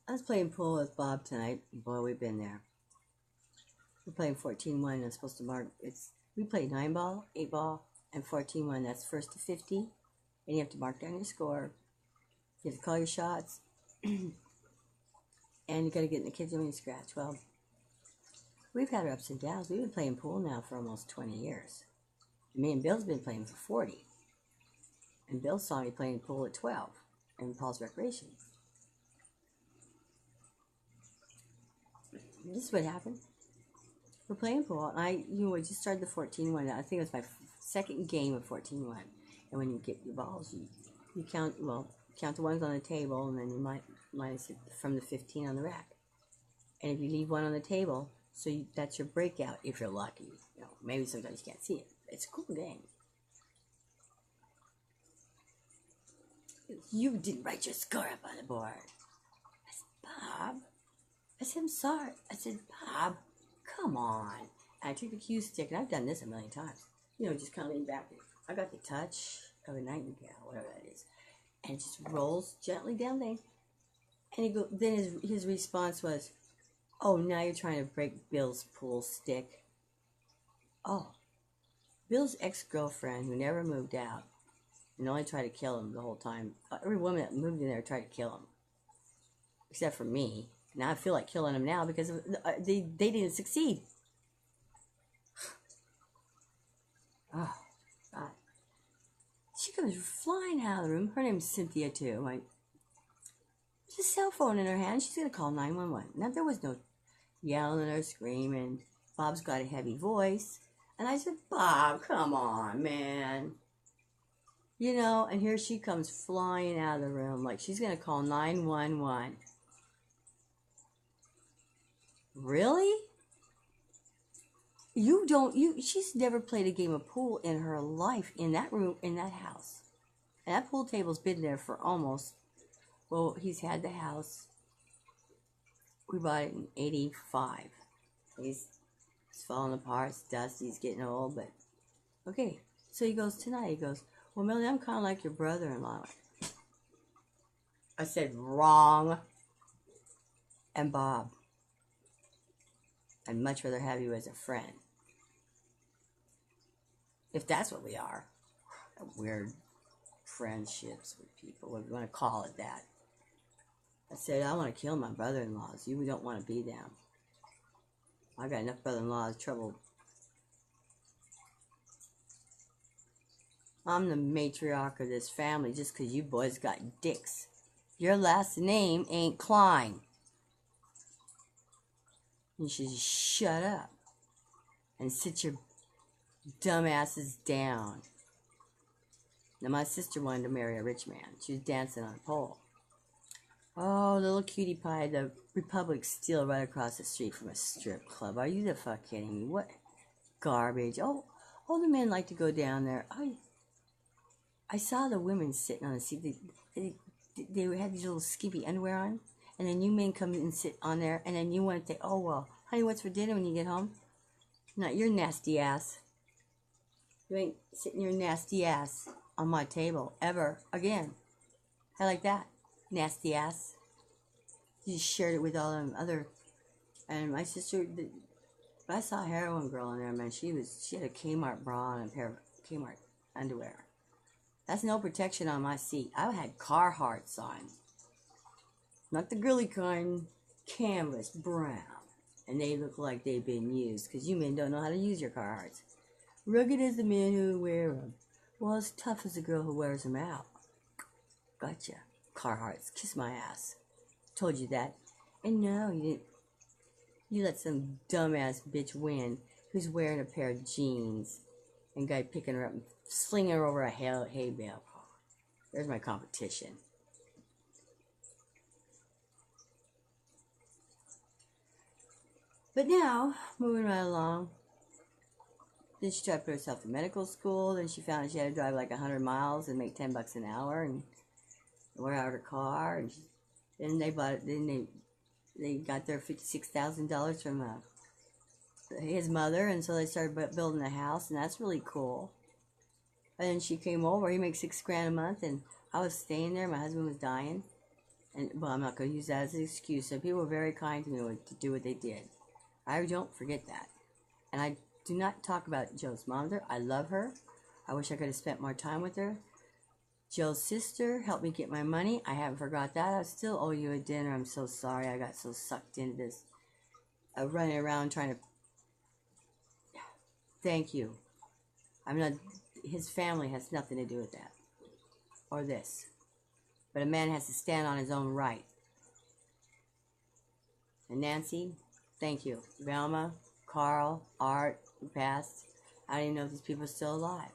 I was playing pool with Bob tonight. Boy, we've been there. We're playing 14-1. I'm supposed to mark. We play 9 ball, 8 ball, and 14-1. That's first to 50, and you have to mark down your score. You have to call your shots, and you got to get in the kitchen when you scratch. Well, we've had our ups and downs. We've been playing pool now for almost 20 years. Me and Bill's been playing for 40, and Bill saw me playing pool at 12 in Paul's Recreation. This is what happened. We're playing pool, and we just started the 14-1. I think it was my second game of 14-1. And when you get your balls, you count the ones on the table, and then you minus it from the 15 on the rack. And if you leave one on the table, that's your breakout if you're lucky. Maybe sometimes you can't see it. It's a cool game. You didn't write your score up on the board. I said, Bob. I said, I'm sorry. I said, Bob, come on. And I took the cue stick, and I've done this a million times. Just kind of lean back. I got the touch of a nightingale, whatever that is. And it just rolls gently down there. And then his response was, oh, now you're trying to break Bill's pool stick. Oh. Bill's ex-girlfriend, who never moved out, and only tried to kill him the whole time. Every woman that moved in there tried to kill him. Except for me. Now I feel like killing him now because they didn't succeed. Oh, God. She comes flying out of the room. Her name's Cynthia, too. There's a cell phone in her hand. She's going to call 911. Now, there was no yelling or screaming. Bob's got a heavy voice. And I said, Bob, come on, man. And here she comes flying out of the room like she's going to call 911. Really? She's never played a game of pool in her life in that room, in that house. And that pool table's been there for he's had the house. We bought it in 85. It's falling apart, it's dusty, he's getting old, but okay. So he goes tonight, he goes, well, Melody, I'm kind of like your brother-in-law. I said, wrong. And Bob, I'd much rather have you as a friend. If that's what we are. Weird friendships with people, what you want to call it that. I said, I want to kill my brother-in-laws. You don't want to be them. I got enough brother-in-laws trouble. I'm the matriarch of this family just because you boys got dicks. Your last name ain't Klein. You should just shut up and sit your dumb asses down. Now, my sister wanted to marry a rich man. She was dancing on a pole. Oh, little cutie pie, the Republic Steel right across the street from a strip club. Are you the fuck kidding me? What garbage. Oh, the men like to go down there. I saw the women sitting on the seat. They had these little skimpy underwear on. And then you men come and sit on there. And then you want to say, oh, well, honey, what's for dinner when you get home? Not your nasty ass. You ain't sitting your nasty ass on my table ever again. I like that. Nasty ass. You just shared it with all them other. And my sister, I saw a heroin girl in there, man. She had a Kmart bra and a pair of Kmart underwear. That's no protection on my seat. I had Carhartts on. Not the girly kind, canvas, brown. And they look like they've been used, because you men don't know how to use your Carhartts. Rugged as the men who wear them. Well, as tough as the girl who wears them out. Gotcha. Carhartts, kiss my ass. Told you that. And no, you didn't. You let some dumbass bitch win who's wearing a pair of jeans and guy picking her up and slinging her over a hay bale. There's my competition. But now, moving right along, then she tried to put herself in medical school. Then she found out she had to drive like 100 miles and make $10 an hour and wear out her car. And then they bought it. Then they got their $56,000 from his mother, and so they started building a house, and that's really cool. And then she came over. He makes $6,000 a month, and I was staying there. My husband was dying, And, well, I'm not going to use that as an excuse. So people were very kind to me to do what they did. I don't forget that. And I do not talk about Joe's mom there. I love her. I wish I could have spent more time with her. Joe's sister helped me get my money. I haven't forgot that. I still owe you a dinner. I'm so sorry. I got so sucked into this. Running around trying to... Thank you. I'm not... His family has nothing to do with that. Or this. But a man has to stand on his own right. And Nancy, thank you. Velma, Carl, Art, who passed. I don't even know if these people are still alive.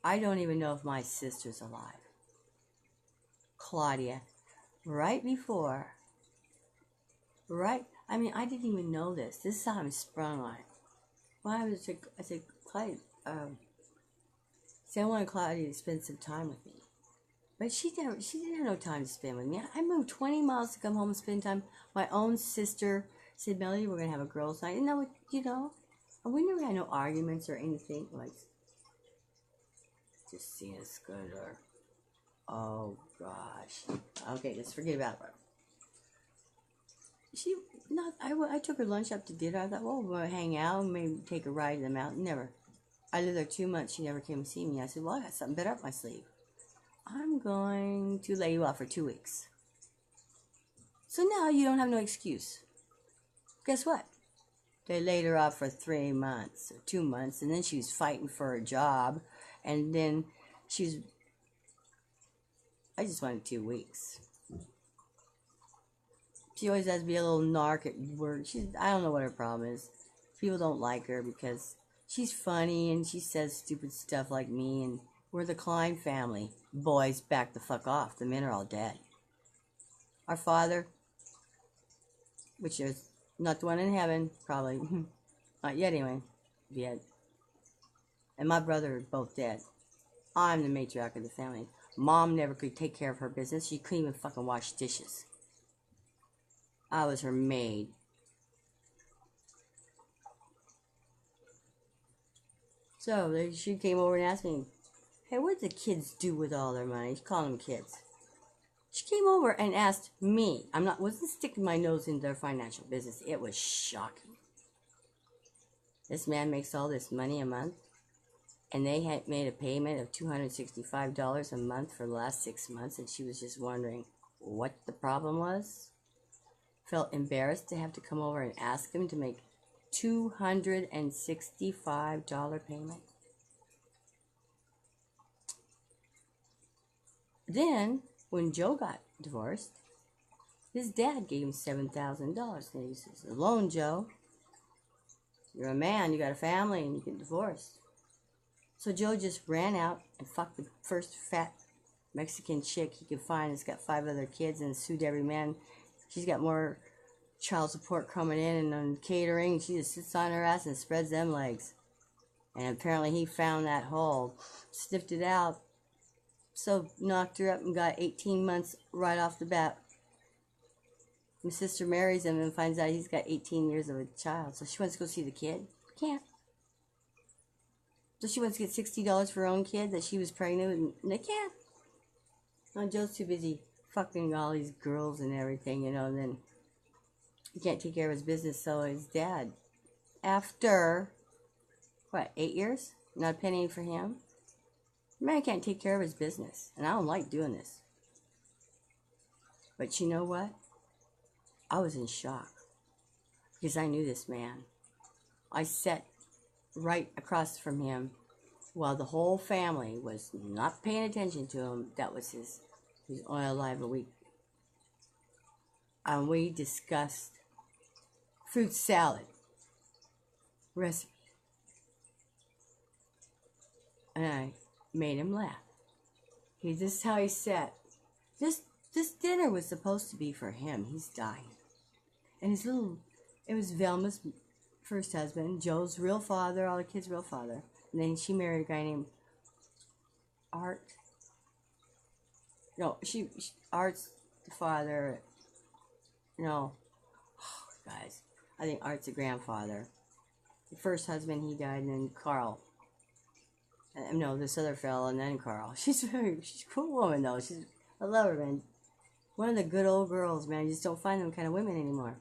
I don't even know if my sister's alive. Claudia, I didn't even know this. This is how I'm sprung on. Well, I said, Claudia, I wanted Claudia to spend some time with me. But she didn't have no time to spend with me. I moved 20 miles to come home and spend time. My own sister said, Melody, we're going to have a girls' night. And and we never had no arguments or anything. Like, just seeing a scooter. Oh, gosh. Okay, let's forget about her. I took her lunch up to dinner. I thought, well, we'll hang out and maybe take a ride to the mountain. Never. I lived there 2 months. She never came to see me. I said, well, I got something better up my sleeve. I'm going to lay you off for 2 weeks. So now you don't have no excuse. Guess what? They laid her off for 3 months or 2 months, and then she was fighting for a job, and then I just wanted 2 weeks. She always has to be a little narc at work. I don't know what her problem is. People don't like her because she's funny and she says stupid stuff like me, and we're the Klein family. Boys, back the fuck off. The men are all dead. Our father, which is not the one in heaven, probably. Not yet anyway. Yet. And my brother are both dead. I'm the matriarch of the family. Mom never could take care of her business. She couldn't even fucking wash dishes. I was her maid. So she came over and asked me, hey, what did the kids do with all their money? She's calling them kids. She came over and asked me. Wasn't sticking my nose into their financial business. It was shocking. This man makes all this money a month, and they had made a payment of $265 a month for the last 6 months, and she was just wondering what the problem was. Felt embarrassed to have to come over and ask him to make $265 payment. Then, when Joe got divorced, his dad gave him $7,000. And he says, alone, Joe. You're a man, you got a family, and you get divorced. So Joe just ran out and fucked the first fat Mexican chick he could find. Has got 5 other kids and sued every man. She's got more child support coming in and on catering. She just sits on her ass and spreads them legs. And apparently he found that hole, sniffed it out, so knocked her up and got 18 months right off the bat. My sister marries him and finds out he's got 18 years of a child. So she wants to go see the kid. Can't. So she wants to get $60 for her own kid that she was pregnant with, and they can't. No, Joe's too busy fucking all these girls and everything, and then he can't take care of his business, so his dad, after, 8 years? Not a penny for him? The man can't take care of his business, and I don't like doing this. But you know what? I was in shock, because I knew this man. I sat right across from him while the whole family was not paying attention to him. That was his only alive a week. And we discussed fruit salad recipe. And I made him laugh. This is how he sat. This dinner was supposed to be for him. He's dying. And it was Velma's first husband, Joe's real father, all the kids' real father. And then she married a guy named Art. No, Art's the father. No. Oh, guys. I think Art's the grandfather. The first husband, he died, and then Carl. No, this other fella, and then Carl. She's a cool woman, though. I love her, man. One of the good old girls, man. You just don't find them kind of women anymore.